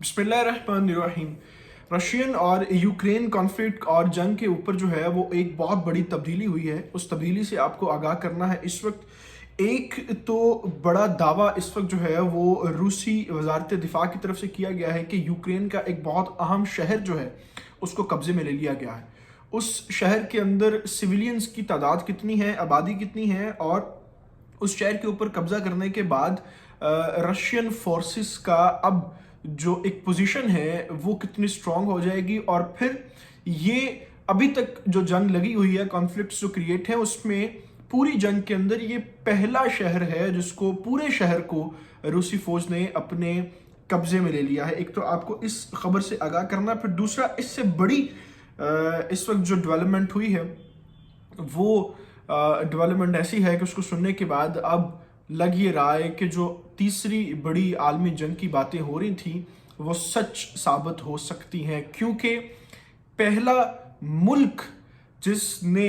बिस्मिल्लाहिर्रहमानिर्रहीम। रशियन और Ukraine conflict और जंग के ऊपर जो है वो एक बहुत बड़ी तब्दीली हुई है। उस तब्दीली से आपको आगाह करना है। इस वक्त एक तो बड़ा दावा इस वक्त जो है वो रूसी वजारत दिफा की तरफ से किया गया है कि यूक्रेन का एक बहुत अहम शहर जो है उसको कब्जे में ले लिया गया है। उस शहर के अंदर सिविलियंस की तादाद कितनी है, आबादी कितनी है, और उस शहर के ऊपर कब्जा करने के बाद रशियन फोर्सेस का अब जो एक पोजीशन है वो कितनी स्ट्रांग हो जाएगी। और फिर ये अभी तक जो जंग लगी हुई है, कॉन्फ्लिक्ट्स जो क्रिएट है, उसमें पूरी जंग के अंदर ये पहला शहर है जिसको पूरे शहर को रूसी फौज ने अपने कब्जे में ले लिया है। एक तो आपको इस खबर से आगाह करना, फिर दूसरा इससे बड़ी इस वक्त जो डेवलपमेंट हुई है वो डेवलपमेंट ऐसी है कि उसको सुनने के बाद अब लग ये रहा है कि जो तीसरी बड़ी आलमी जंग की बातें हो रही थी वो सच साबित हो सकती हैं, क्योंकि पहला मुल्क जिसने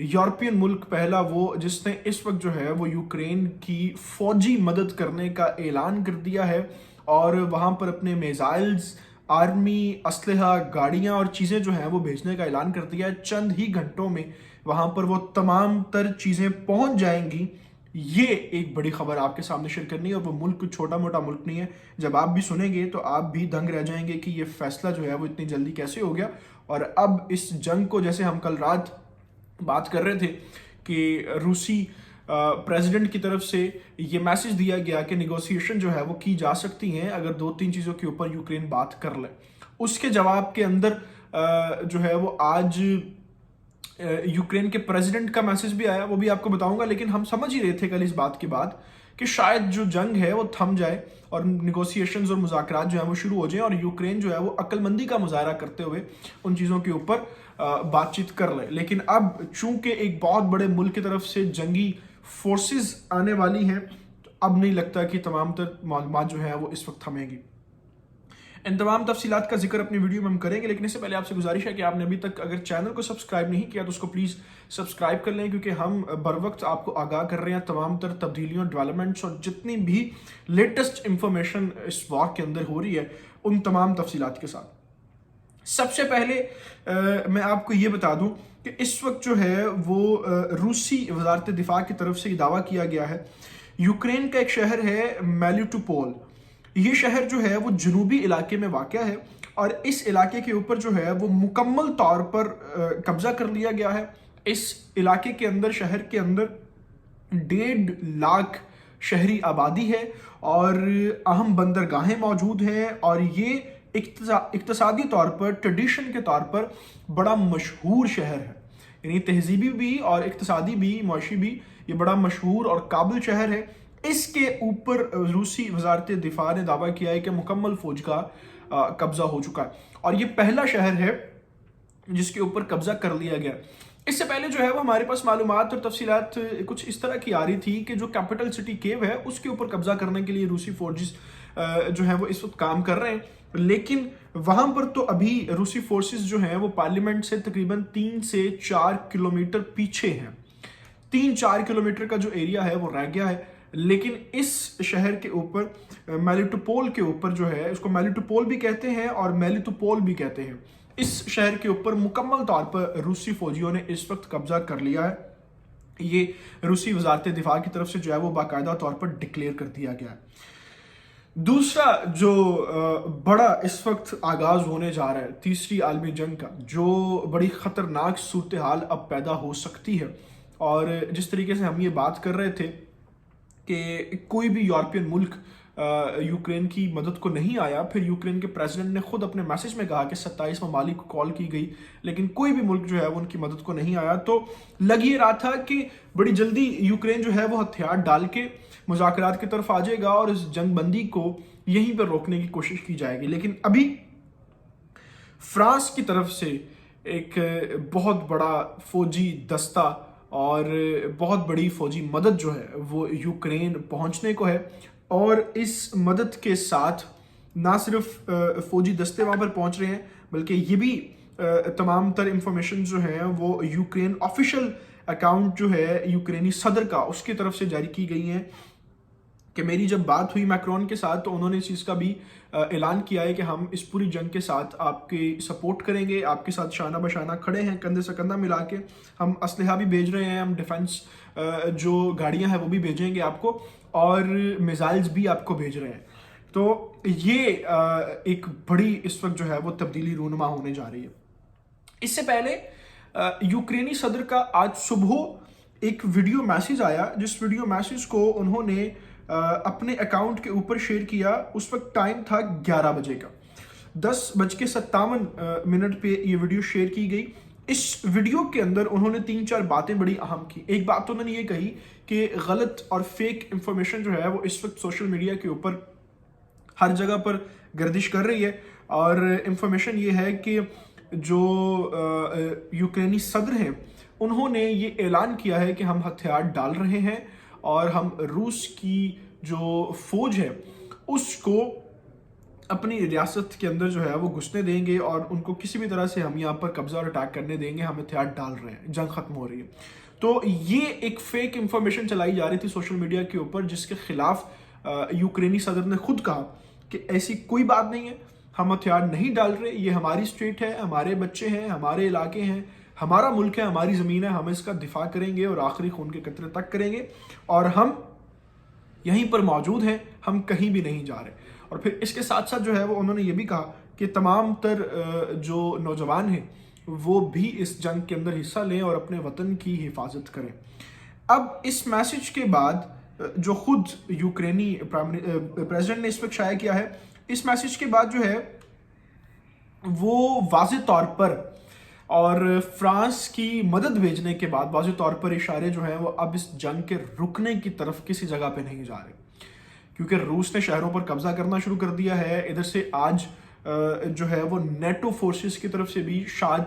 यूरोपियन मुल्क पहला वो जिसने इस वक्त जो है वो यूक्रेन की फौजी मदद करने का ऐलान कर दिया है और वहाँ पर अपने मिसाइल्स, आर्मी, असलहा, गाड़ियाँ और चीज़ें जो हैं वो भेजने का ऐलान कर दिया है। चंद ही घंटों में वहाँ पर वो तमाम तर चीज़ें पहुँच जाएंगी। ये एक बड़ी खबर आपके सामने शेयर करनी है और वो मुल्क कुछ छोटा मोटा मुल्क नहीं है। जब आप भी सुनेंगे तो आप भी दंग रह जाएंगे कि ये फैसला जो है वो इतनी जल्दी कैसे हो गया। और अब इस जंग को, जैसे हम कल रात बात कर रहे थे कि रूसी प्रेसिडेंट की तरफ से ये मैसेज दिया गया कि निगोशिएशन जो है वो की जा सकती हैं अगर दो तीन चीज़ों के ऊपर यूक्रेन बात कर ले। उसके जवाब के अंदर जो है वो आज यूक्रेन के प्रेसिडेंट का मैसेज भी आया, वो भी आपको बताऊंगा। लेकिन हम समझ ही रहे थे कल इस बात के बाद कि शायद जो जंग है वो थम जाए और निगोशिएशंस और मुज़ाकरात जो है वो शुरू हो जाए और यूक्रेन जो है वो अक्लमंदी का मुजाहरा करते हुए उन चीज़ों के ऊपर बातचीत कर ले। लेकिन अब चूंकि एक बहुत बड़े मुल्क की तरफ से जंगी फोर्सेस आने वाली हैं, तो अब नहीं लगता कि तमाम तर मालूमात जो है वो इस वक्त थमेंगी। इन तमाम तफसीलात का जिक्र अपनी वीडियो में हम करेंगे, लेकिन इससे पहले आपसे गुजारिश है कि आपने अभी तक अगर चैनल को सब्सक्राइब नहीं किया तो उसको प्लीज़ सब्सक्राइब कर लें, क्योंकि हम बर वक्त आपको आगाह कर रहे हैं तमाम तर तब्दीलियों, डेवलपमेंट्स और जितनी भी लेटेस्ट इंफॉर्मेशन इस वक्त के अंदर हो रही है उन तमाम तफसीलात के साथ। सबसे पहले मैं आपको ये बता दूं कि इस वक्त जो है वो रूसी वजारत दिफा की तरफ से दावा किया गया है, यूक्रेन का एक शहर है मेलिटोपोल। ये शहर जो है वो जनूबी इलाके में वाक़या है और इस इलाके के ऊपर जो है वो मुकम्मल तौर पर कब्जा कर लिया गया है। इस इलाके के अंदर, शहर के अंदर 1.5 लाख शहरी आबादी है और अहम बंदरगाहें मौजूद हैं और ये इक्तसादी तौर पर, ट्रेडिशन के तौर पर बड़ा मशहूर शहर है। यानी तहजीबी भी और इक्तसादी भी, मुआशी भी, ये बड़ा मशहूर और काबिल शहर है। इसके ऊपर रूसी वजारत दिफा ने दावा किया है कि मुकम्मल फौज का कब्जा हो चुका है और ये पहला शहर है जिसके ऊपर कब्जा कर लिया गया। इससे पहले जो है वो हमारे पास मालूमात और तफसीलात कुछ इस तरह की आ रही थी कि जो कैपिटल सिटी कीव है उसके ऊपर कब्जा करने के लिए रूसी फोर्सेस जो है वो इस वक्त काम कर रहे हैं, लेकिन वहां पर तो अभी रूसी फोर्सेस जो हैं वो पार्लियामेंट से तकरीबन 3 से 4 किलोमीटर पीछे हैं। 3-4 किलोमीटर का जो एरिया है वो रह गया है। लेकिन इस शहर के ऊपर, मेलिटोपोल के ऊपर जो है, इसको मेलिटोपोल भी कहते हैं और मेलिटोपोल भी कहते हैं, इस शहर के ऊपर मुकम्मल तौर पर रूसी फौजियों ने इस वक्त कब्जा कर लिया है। ये रूसी वजारत दिफा की तरफ से जो है वो बाकायदा तौर पर डिक्लेयर कर दिया गया है। दूसरा जो बड़ा इस वक्त आगाज होने जा रहा है तीसरी आलमी जंग का, जो बड़ी ख़तरनाक सूरत हाल अब पैदा हो सकती है। और जिस तरीके से हम ये बात कर रहे थे कि कोई भी यूरोपियन मुल्क यूक्रेन की मदद को नहीं आया, फिर यूक्रेन के प्रेसिडेंट ने खुद अपने मैसेज में कहा कि 27 ममालिक को कॉल की गई, लेकिन कोई भी मुल्क जो है वो उनकी मदद को नहीं आया। तो लग ये रहा था कि बड़ी जल्दी यूक्रेन जो है वो हथियार डाल के मुज़ाकरात की तरफ आ जाएगा और इस जंगबंदी को यहीं पर रोकने की कोशिश की जाएगी। लेकिन अभी फ्रांस की तरफ से एक बहुत बड़ा फौजी दस्ता और बहुत बड़ी फौजी मदद जो है वो यूक्रेन पहुंचने को है और इस मदद के साथ ना सिर्फ फौजी दस्ते वहाँ पर पहुंच रहे हैं, बल्कि ये भी तमाम तर इंफॉर्मेशन जो है वो यूक्रेन ऑफिशियल अकाउंट जो है यूक्रेनी सदर का, उसकी तरफ से जारी की गई हैं کہ میری جب بات ہوئی میکرون کے ساتھ تو انہوں نے اس چیز کا بھی اعلان کیا ہے کہ ہم اس پوری جنگ کے ساتھ آپ کی سپورٹ کریں گے، آپ کے ساتھ شانہ بشانہ کھڑے ہیں، کندھے سے کندھا ملا کے. ہم اسلحہ بھی بھیج رہے ہیں، ہم ڈیفنس جو گاڑیاں ہیں وہ بھی بھیجیں گے آپ کو، اور میزائلز بھی آپ کو بھیج رہے ہیں. تو یہ ایک بڑی اس وقت جو ہے وہ تبدیلی رونما ہونے جا رہی ہے. اس سے پہلے یوکرینی صدر کا آج صبح ایک ویڈیو میسیج آیا، جس ویڈیو میسیج کو انہوں نے اپنے اکاؤنٹ کے اوپر شیئر کیا. اس وقت ٹائم تھا 11 بجے کا، 10:57 پہ یہ ویڈیو شیئر کی گئی. اس ویڈیو کے اندر انہوں نے 3-4 باتیں بڑی اہم کی. ایک بات تو انہوں نے یہ کہی کہ غلط اور فیک انفارمیشن جو ہے وہ اس وقت سوشل میڈیا کے اوپر ہر جگہ پر گردش کر رہی ہے، اور انفارمیشن یہ ہے کہ جو یوکرینی صدر ہیں انہوں نے یہ اعلان کیا ہے کہ ہم ہتھیار ڈال رہے ہیں اور ہم روس کی جو فوج ہے اس کو اپنی ریاست کے اندر جو ہے وہ گھسنے دیں گے، اور ان کو کسی بھی طرح سے ہم یہاں پر قبضہ اور اٹیک کرنے دیں گے، ہم ہتھیار ڈال رہے ہیں، جنگ ختم ہو رہی ہے. تو یہ ایک فیک انفارمیشن چلائی جا رہی تھی سوشل میڈیا کے اوپر، جس کے خلاف یوکرینی صدر نے خود کہا کہ ایسی کوئی بات نہیں ہے، ہم ہتھیار نہیں ڈال رہے، یہ ہماری اسٹیٹ ہے، ہمارے بچے ہیں، ہمارے علاقے ہیں، ہمارا ملک ہے، ہماری زمین ہے، ہم اس کا دفاع کریں گے اور آخری خون کے قطرے تک کریں گے، اور ہم یہیں پر موجود ہیں، ہم کہیں بھی نہیں جا رہے. اور پھر اس کے ساتھ ساتھ جو ہے وہ انہوں نے یہ بھی کہا کہ تمام تر جو نوجوان ہیں وہ بھی اس جنگ کے اندر حصہ لیں اور اپنے وطن کی حفاظت کریں. اب اس میسج کے بعد جو خود یوکرینی پریزیڈنٹ نے اس وقت شائع کیا ہے، اس میسج کے بعد جو ہے وہ واضح طور پر، اور فرانس کی مدد بھیجنے کے بعد واضح طور پر اشارے جو ہیں وہ اب اس جنگ کے رکنے کی طرف کسی جگہ پہ نہیں جا رہے، کیونکہ روس نے شہروں پر قبضہ کرنا شروع کر دیا ہے. ادھر سے آج جو ہے وہ نیٹو فورسز کی طرف سے بھی شاید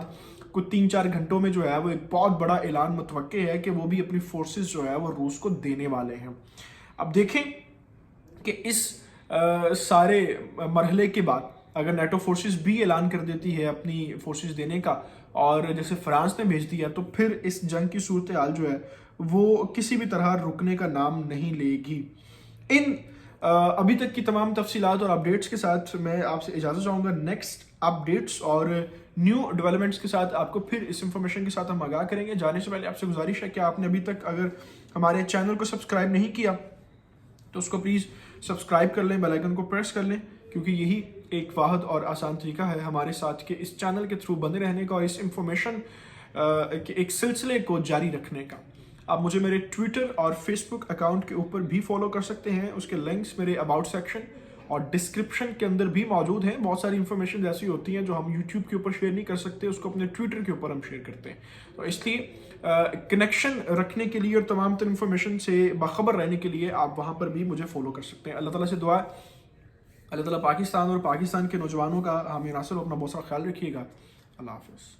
کچھ 3-4 گھنٹوں میں جو ہے وہ ایک بہت بڑا اعلان متوقع ہے کہ وہ بھی اپنی فورسز جو ہے وہ روس کو دینے والے ہیں. اب دیکھیں کہ اس سارے مرحلے کے بعد اگر نیٹو فورسز بھی اعلان کر دیتی ہے اپنی فورسز دینے کا، اور جیسے فرانس نے بھیج دیا، تو پھر اس جنگ کی صورتحال جو ہے وہ کسی بھی طرح رکنے کا نام نہیں لے گی. ان ابھی تک کی تمام تفصیلات اور اپڈیٹس کے ساتھ میں آپ سے اجازت چاہوں گا. نیکسٹ اپڈیٹس اور نیو ڈیولپمنٹس کے ساتھ آپ کو پھر اس انفارمیشن کے ساتھ ہم آگاہ کریں گے. جانے سے پہلے آپ سے گزارش ہے کہ آپ نے ابھی تک اگر ہمارے چینل کو سبسکرائب نہیں کیا تو اس کو پلیز سبسکرائب کر لیں، بیل آئیکن کو پریس کر لیں، کیونکہ یہی ایک واحد اور آسان طریقہ ہے ہمارے ساتھ کے اس چینل کے تھرو بنے رہنے کا اور اس انفارمیشن کے ایک سلسلے کو جاری رکھنے کا. آپ مجھے میرے ٹویٹر اور فیس بک اکاؤنٹ کے اوپر بھی فالو کر سکتے ہیں. اس کے لنکس میرے اباؤٹ سیکشن اور ڈسکرپشن کے اندر بھی موجود ہیں. بہت ساری انفارمیشن ایسی ہوتی ہیں جو ہم یوٹیوب کے اوپر شیئر نہیں کر سکتے، اس کو اپنے ٹویٹر کے اوپر ہم شیئر کرتے ہیں. تو اس لیے کنیکشن رکھنے کے لیے اور تمام تر انفارمیشن سے باخبر رہنے کے لیے آپ وہاں پر بھی مجھے فالو کر سکتے ہیں. اللہ تعالیٰ سے دعا ہے اللہ تعالیٰ پاکستان اور پاکستان کے نوجوانوں کا حامی ناصر، اپنا بہت سارا خیال رکھیے گا. اللہ حافظ.